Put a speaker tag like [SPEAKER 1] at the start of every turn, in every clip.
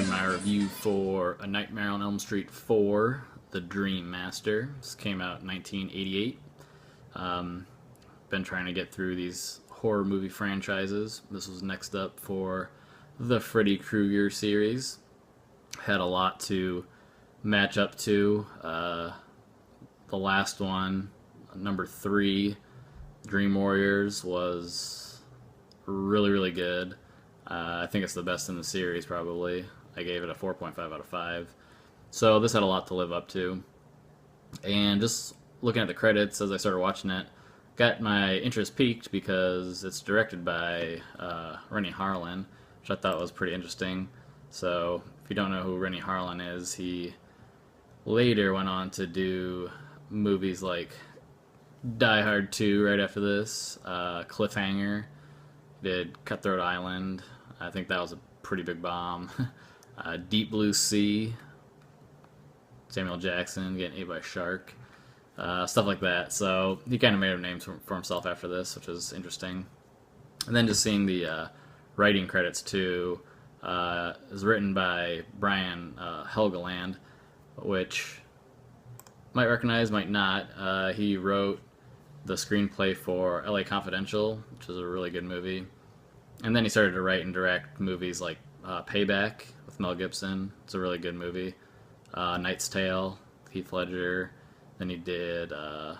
[SPEAKER 1] doing my review for A Nightmare on Elm Street 4, The Dream Master. This came out in 1988. Been trying to get through these horror movie franchises. This was next up for the Freddy Krueger series. Had a lot to match up to. The last one, number 3, Dream Warriors, was really, really good. I think it's the best in the series, probably. I gave it a 4.5 out of 5. So this had a lot to live up to. And just looking at the credits as I started watching it, got my interest piqued because it's directed by Rennie Harlin, which I thought was pretty interesting. So if you don't know who Rennie Harlin is, he later went on to do movies like Die Hard 2 right after this, Cliffhanger, did Cutthroat Island. I think that was a pretty big bomb. Deep Blue Sea, Samuel Jackson getting ate by a shark, stuff like that. So he kind of made a name for himself after this, which was interesting. And then just seeing the writing credits too, is written by Brian Helgeland, which might recognize, might not. He wrote the screenplay for LA Confidential, which is a really good movie. And then he started to write and direct movies like Payback with Mel Gibson. It's a really good movie. Knight's Tale, Heath Ledger. Then he did,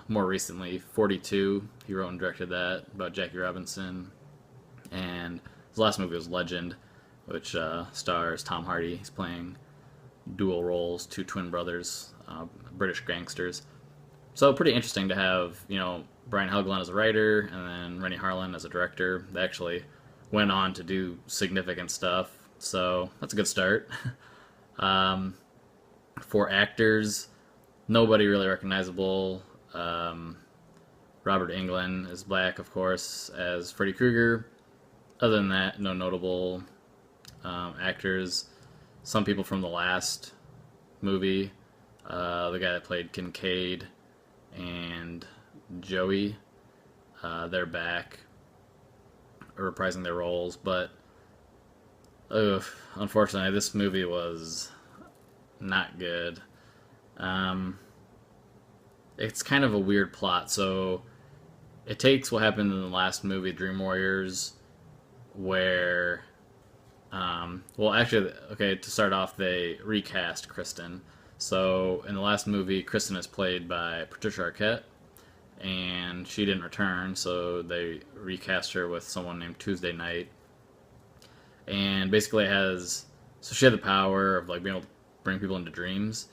[SPEAKER 1] more recently, 42. He wrote and directed that, about Jackie Robinson. And his last movie was Legend, which stars Tom Hardy. He's playing dual roles, two twin brothers, British gangsters. So pretty interesting to have, Brian Helgeland as a writer and then Rennie Harlin as a director. They actually went on to do significant stuff, so that's a good start. For actors, nobody really recognizable. Robert Englund is black, of course, as Freddy Krueger. Other than that, no notable actors. Some people from the last movie, the guy that played Kincaid and Joey, they're back, reprising their roles, but unfortunately this movie was not good. It's kind of a weird plot. So it takes what happened in the last movie, Dream Warriors, where to start off, they recast Kristen. So in the last movie, Kristen is played by Patricia Arquette, and she didn't return, so they recast her with someone named Tuesday Knight. And basically she had the power of being able to bring people into dreams,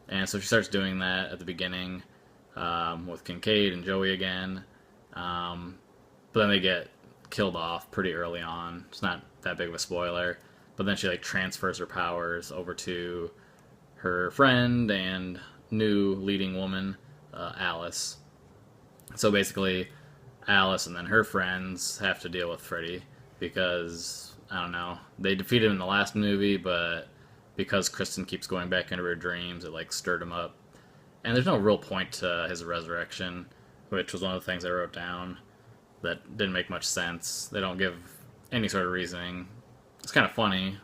[SPEAKER 1] and so she starts doing that at the beginning with Kincaid and Joey again. But then they get killed off pretty early on. It's not that big of a spoiler, but then she transfers her powers over to her friend and new leading woman, Alice. So basically, Alice and then her friends have to deal with Freddy because, I don't know, they defeated him in the last movie, but because Kristen keeps going back into her dreams, it stirred him up. And there's no real point to his resurrection, which was one of the things I wrote down that didn't make much sense. They don't give any sort of reasoning. It's kind of funny.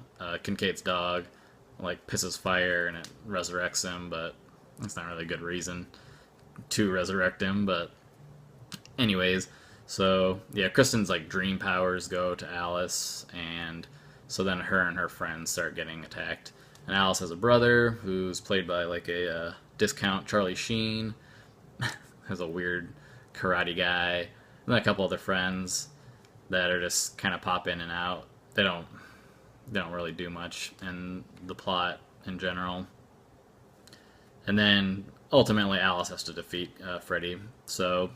[SPEAKER 1] Kincaid's dog pisses fire and it resurrects him, but that's not really a good reason to resurrect him. But anyways, so yeah, Kristen's dream powers go to Alice, and so then her and her friends start getting attacked. And Alice has a brother who's played by a discount Charlie Sheen, has a weird karate guy, and then a couple other friends that are just kind of pop in and out. They don't really do much in the plot in general. And then ultimately Alice has to defeat Freddy. So,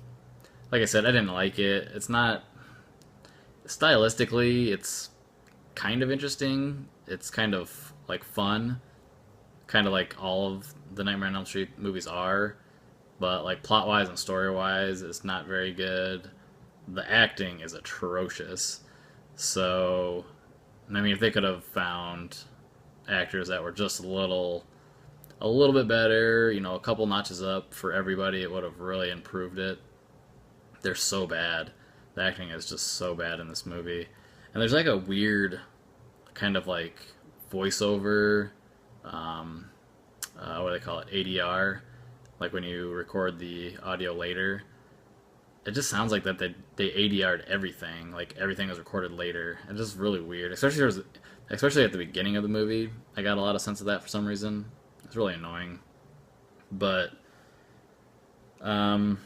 [SPEAKER 1] like I said, I didn't like it. It's not stylistically, it's kind of interesting. It's kind of fun, kind of like all of the Nightmare on Elm Street movies are. But plot wise and story wise, it's not very good. The acting is atrocious. So, I mean, if they could have found actors that were just a little bit better, a couple notches up for everybody, it would have really improved it. They're so bad. The acting is just so bad in this movie. And there's a weird kind of voiceover, what do they call it, ADR, like when you record the audio later. It just sounds like that they ADR'd everything, like everything was recorded later. It's just really weird, especially at the beginning of the movie. I got a lot of sense of that for some reason. It's really annoying, but um,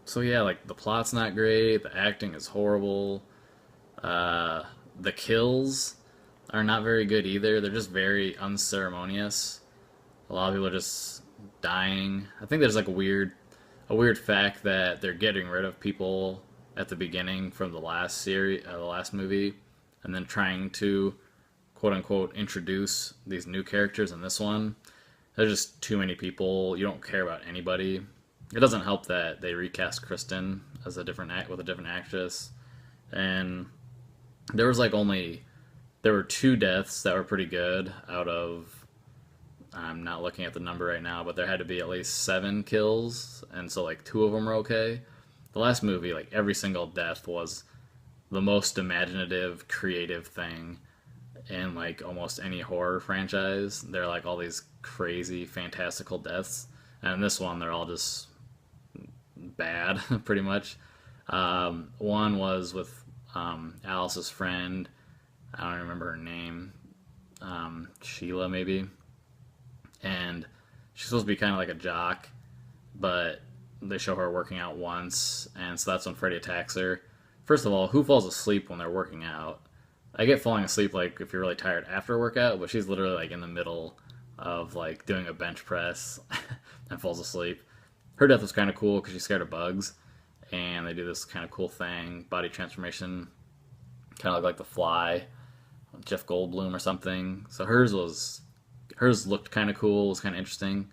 [SPEAKER 1] so yeah, like the plot's not great, the acting is horrible, the kills are not very good either. They're just very unceremonious. A lot of people are just dying. I think there's like a weird fact that they're getting rid of people at the beginning from the last series, the last movie, and then trying to quote unquote introduce these new characters in this one. There's just too many people. You don't care about anybody. It doesn't help that they recast Kristen as a different act with a different actress, and there was like only there were two deaths that were pretty good out of, I'm not looking at the number right now, but there had to be at least 7 kills, and so like 2 of them were okay. The last movie, like every single death was the most imaginative, creative thing in like almost any horror franchise. They're like all these crazy, fantastical deaths, and in this one, they're all just bad, pretty much. One was with Alice's friend. I don't remember her name. Sheila, maybe. And she's supposed to be kind of like a jock, but they show her working out once, and so that's when Freddy attacks her. First of all, who falls asleep when they're working out? I get falling asleep like if you're really tired after a workout, but she's literally like in the middle of like doing a bench press and falls asleep. Her death was kind of cool because she's scared of bugs, and they do this kind of cool thing, body transformation, kind of like the Fly, Jeff Goldblum or something. So hers looked kind of cool, was kind of interesting,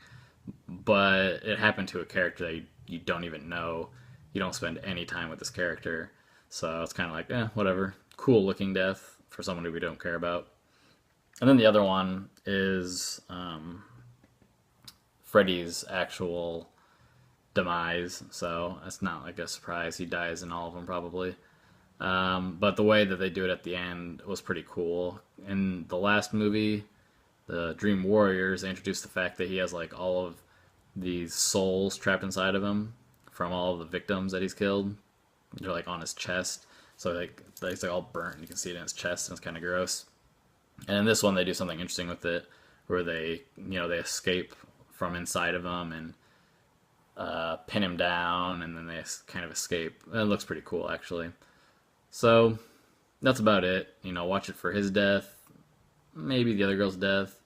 [SPEAKER 1] but it happened to a character that you don't even know. You don't spend any time with this character, so it's kind of like, whatever. Cool looking death for someone who we don't care about. And then the other one is Freddy's actual demise, so that's not like a surprise. He dies in all of them probably. But the way that they do it at the end was pretty cool. In the last movie, the Dream Warriors, they introduced the fact that he has like all of these souls trapped inside of him from all of the victims that he's killed. They're like on his chest, so like it's like all burnt. And you can see it in his chest, and it's kind of gross. And in this one, they do something interesting with it, where they they escape from inside of him and pin him down, and then they kind of escape. And it looks pretty cool, actually. So that's about it. Watch it for his death, maybe the other girl's death,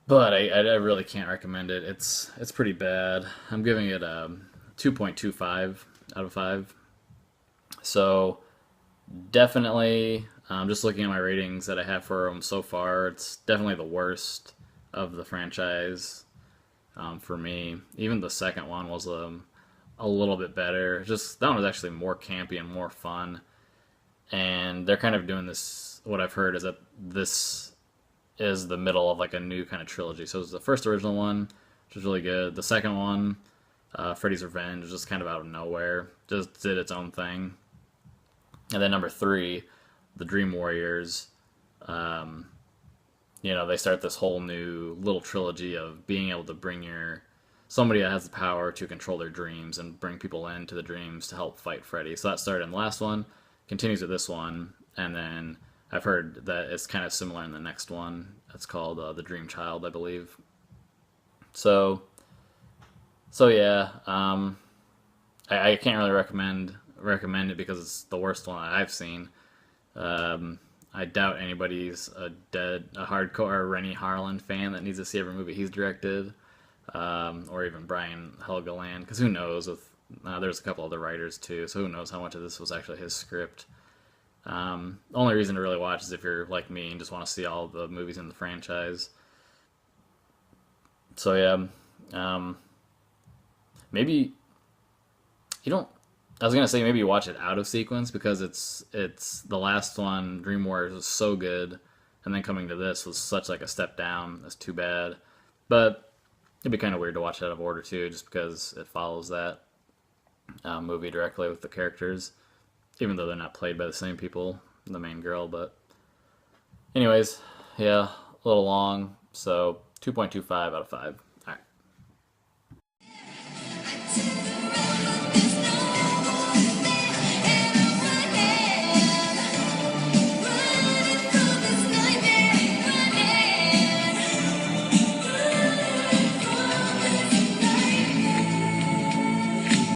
[SPEAKER 1] but I really can't recommend it. It's pretty bad. I'm giving it a 2.25 out of 5. So definitely, just looking at my ratings that I have for them so far, it's definitely the worst of the franchise for me. Even the second one was a little bit better. Just that one was actually more campy and more fun. And they're kind of doing this. What I've heard is that this is the middle of like a new kind of trilogy. So it was the first original one, which was really good. The second one, Freddy's Revenge, was just kind of out of nowhere. Just did its own thing. And then number 3, the Dream Warriors. They start this whole new little trilogy of being able to bring somebody that has the power to control their dreams and bring people into the dreams to help fight Freddy. So that started in the last one, continues with this one, and then I've heard that it's kind of similar in the next one. It's called The Dream Child, I believe. So yeah, I can't really recommend it because it's the worst one that I've seen. I doubt anybody's a hardcore Rennie Harlan fan that needs to see every movie he's directed, or even Brian Helgeland, because who knows? There's a couple other writers too, so who knows how much of this was actually his script. Only reason to really watch is if you're like me and just want to see all the movies in the franchise. So yeah, maybe you don't. I was gonna say maybe watch it out of sequence because it's the last one, Dream Warriors, was so good, and then coming to this was such like a step down. That's too bad, but it'd be kind of weird to watch it out of order too, just because it follows that movie directly with the characters, even though they're not played by the same people, the main girl. But Anyways, yeah, a little long, so 2.25 out of 5.